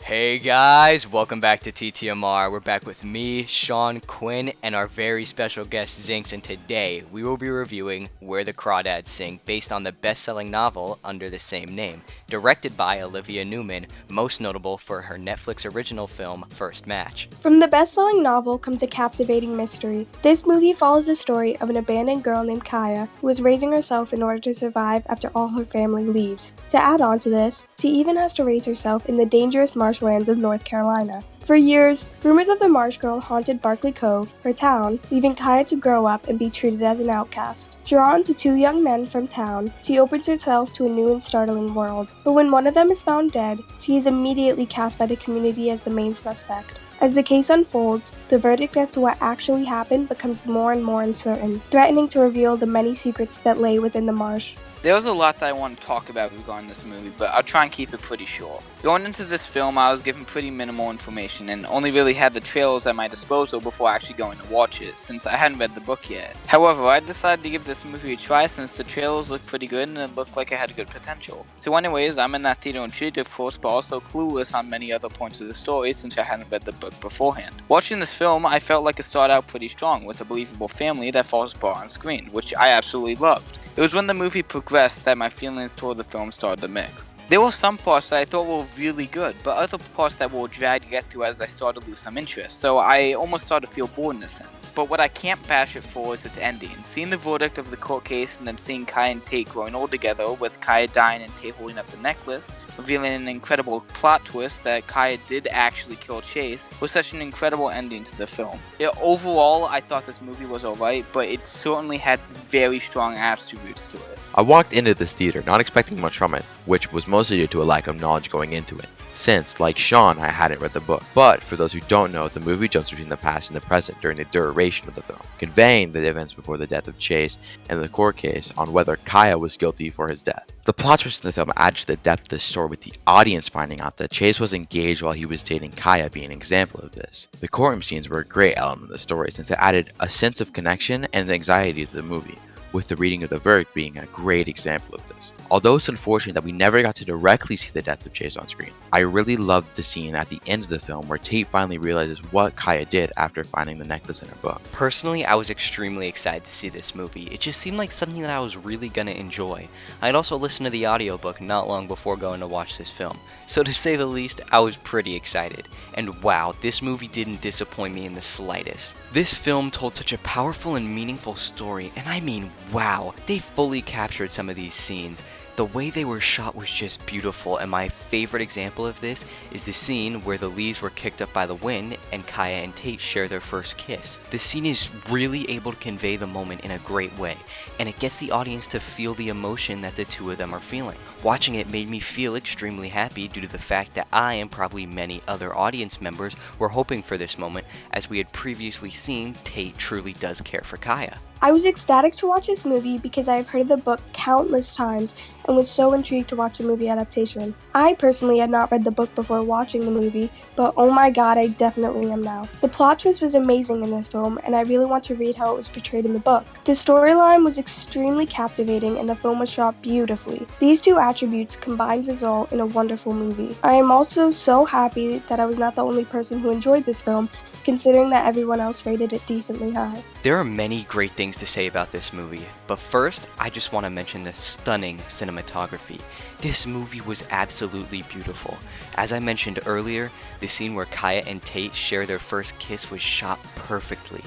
Hey guys, welcome back to TTMR. We're back with me, Sean, Quinn, and our very special guest Zinx, and today we will be reviewing Where the Crawdads Sing, based on the best-selling novel under the same name, directed by Olivia Newman, most notable for her Netflix original film, First Match. From the best-selling novel comes a captivating mystery. This movie follows the story of an abandoned girl named Kaya, who is raising herself in order to survive after all her family leaves. To add on to this, she even has to raise herself in the dangerous marshlands of North Carolina. For years, rumors of the Marsh Girl haunted Barkley Cove, her town, leaving Kaya to grow up and be treated as an outcast. Drawn to two young men from town, she opens herself to a new and startling world. But when one of them is found dead, she is immediately cast by the community as the main suspect. As the case unfolds, the verdict as to what actually happened becomes more and more uncertain, threatening to reveal the many secrets that lay within the marsh. There was a lot that I want to talk about regarding this movie, but I'll try and keep it pretty short. Going into this film, I was given pretty minimal information and only really had the trailers at my disposal before actually going to watch it, since I hadn't read the book yet. However, I decided to give this movie a try since the trailers looked pretty good and it looked like it had good potential. So anyways, I'm in that theater intrigued of course, but also clueless on many other points of the story since I hadn't read the book beforehand. Watching this film, I felt like it started out pretty strong with a believable family that falls apart on screen, which I absolutely loved. It was when the movie progressed that my feelings toward the film started to mix. There were some parts that I thought were really good, but other parts that were a drag to get through as I started to lose some interest, so I almost started to feel bored in a sense. But what I can't bash it for is its ending. Seeing the verdict of the court case and then seeing Kaya and Tate growing old together, with Kaya dying and Tate holding up the necklace, revealing an incredible plot twist that Kaya did actually kill Chase, was such an incredible ending to the film. Overall, I thought this movie was alright, but it certainly had very strong attributes to it. I walked into this theater not expecting much from it, which was mostly due to a lack of knowledge going into it, since, like Sean, I hadn't read the book. But for those who don't know, the movie jumps between the past and the present during the duration of the film, conveying the events before the death of Chase and the court case on whether Kaya was guilty for his death. The plot twist in the film adds to the depth of the story, with the audience finding out that Chase was engaged while he was dating Kaya being an example of this. The courtroom scenes were a great element of the story since it added a sense of connection and anxiety to the movie, with the reading of the verdict being a great example of this. Although it's unfortunate that we never got to directly see the death of Chase on screen, I really loved the scene at the end of the film where Tate finally realizes what Kaya did after finding the necklace in her book. Personally, I was extremely excited to see this movie. It just seemed like something that I was really gonna enjoy. I'd also listened to the audiobook not long before going to watch this film, so to say the least, I was pretty excited. And wow, this movie didn't disappoint me in the slightest. This film told such a powerful and meaningful story, and I mean wow, they fully captured some of these scenes. The way they were shot was just beautiful, and my favorite example of this is the scene where the leaves were kicked up by the wind and Kaya and Tate share their first kiss. The scene is really able to convey the moment in a great way, and it gets the audience to feel the emotion that the two of them are feeling. Watching it made me feel extremely happy due to the fact that I and probably many other audience members were hoping for this moment, as we had previously seen Tate truly does care for Kaya. I was ecstatic to watch this movie because I have heard of the book countless times and was so intrigued to watch the movie adaptation. I personally had not read the book before watching the movie, but oh my god, I definitely am now. The plot twist was amazing in this film, and I really want to read how it was portrayed in the book. The storyline was extremely captivating and the film was shot beautifully. These two attributes combined result in a wonderful movie. I am also so happy that I was not the only person who enjoyed this film, considering that everyone else rated it decently high. There are many great things to say about this movie, but first, I just want to mention the stunning cinematography. This movie was absolutely beautiful. As I mentioned earlier, the scene where Kaya and Tate share their first kiss was shot perfectly.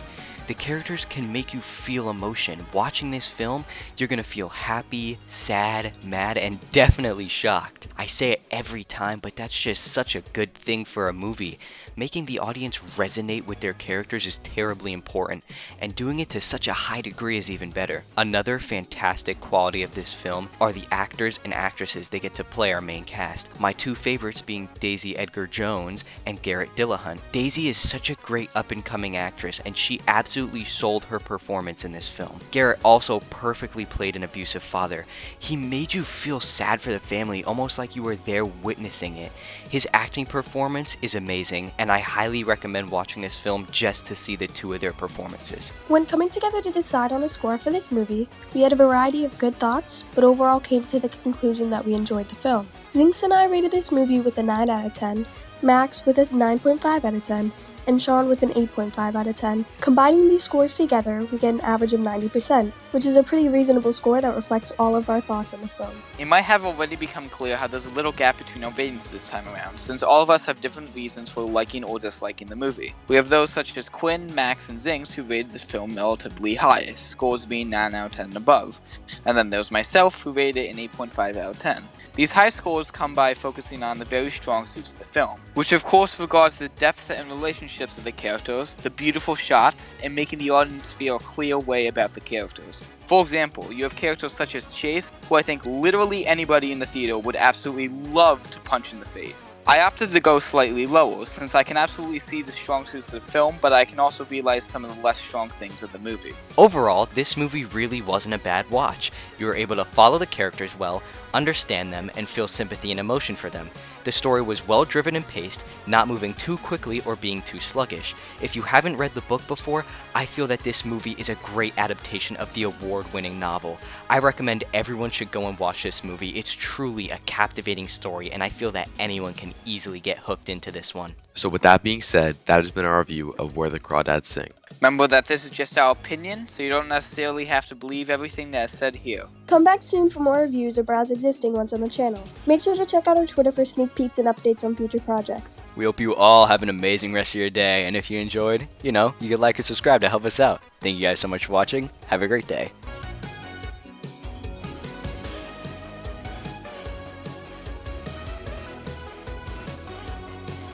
The characters can make you feel emotion. Watching this film, you're gonna feel happy, sad, mad, and definitely shocked. I say it every time, but that's just such a good thing for a movie. Making the audience resonate with their characters is terribly important, and doing it to such a high degree is even better. Another fantastic quality of this film are the actors and actresses they get to play our main cast. My two favorites being Daisy Edgar Jones and Garrett Dillahunt. Daisy is such a great up-and-coming actress, and she absolutely sold her performance in this film. Garrett also perfectly played an abusive father. He made you feel sad for the family, almost like you were there witnessing it. His acting performance is amazing, and I highly recommend watching this film just to see the two of their performances. When coming together to decide on a score for this movie, we had a variety of good thoughts, but overall came to the conclusion that we enjoyed the film. Zinx and I rated this movie with a 9 out of 10, Max with a 9.5 out of 10, and Sean with an 8.5 out of 10. Combining these scores together, we get an average of 90%, which is a pretty reasonable score that reflects all of our thoughts on the film. It might have already become clear how there's a little gap between our ratings this time around, since all of us have different reasons for liking or disliking the movie. We have those such as Quinn, Max, and Zings who rated the film relatively high, scores being 9 out of 10 and above. And then there's myself who rated it an 8.5 out of 10. These high scores come by focusing on the very strong suits of the film, which of course regards the depth and relationships of the characters, the beautiful shots, and making the audience feel a clear way about the characters. For example, you have characters such as Chase, who I think literally anybody in the theater would absolutely love to punch in the face. I opted to go slightly lower, since I can absolutely see the strong suits of the film, but I can also realize some of the less strong things of the movie. Overall, this movie really wasn't a bad watch. You were able to follow the characters well, understand them, and feel sympathy and emotion for them. The story was well driven and paced, not moving too quickly or being too sluggish. If you haven't read the book before, I feel that this movie is a great adaptation of the award-winning novel. I recommend everyone should go and watch this movie. It's truly a captivating story, and I feel that anyone can easily get hooked into this one. So with that being said, that has been our review of Where the Crawdads Sing. Remember that this is just our opinion, so you don't necessarily have to believe everything that is said here. Come back soon for more reviews or browse existing ones on the channel. Make sure to check out our Twitter for sneak peeks and updates on future projects. We hope you all have an amazing rest of your day, and if you enjoyed, you could like and subscribe to help us out. Thank you guys so much for watching. Have a great day.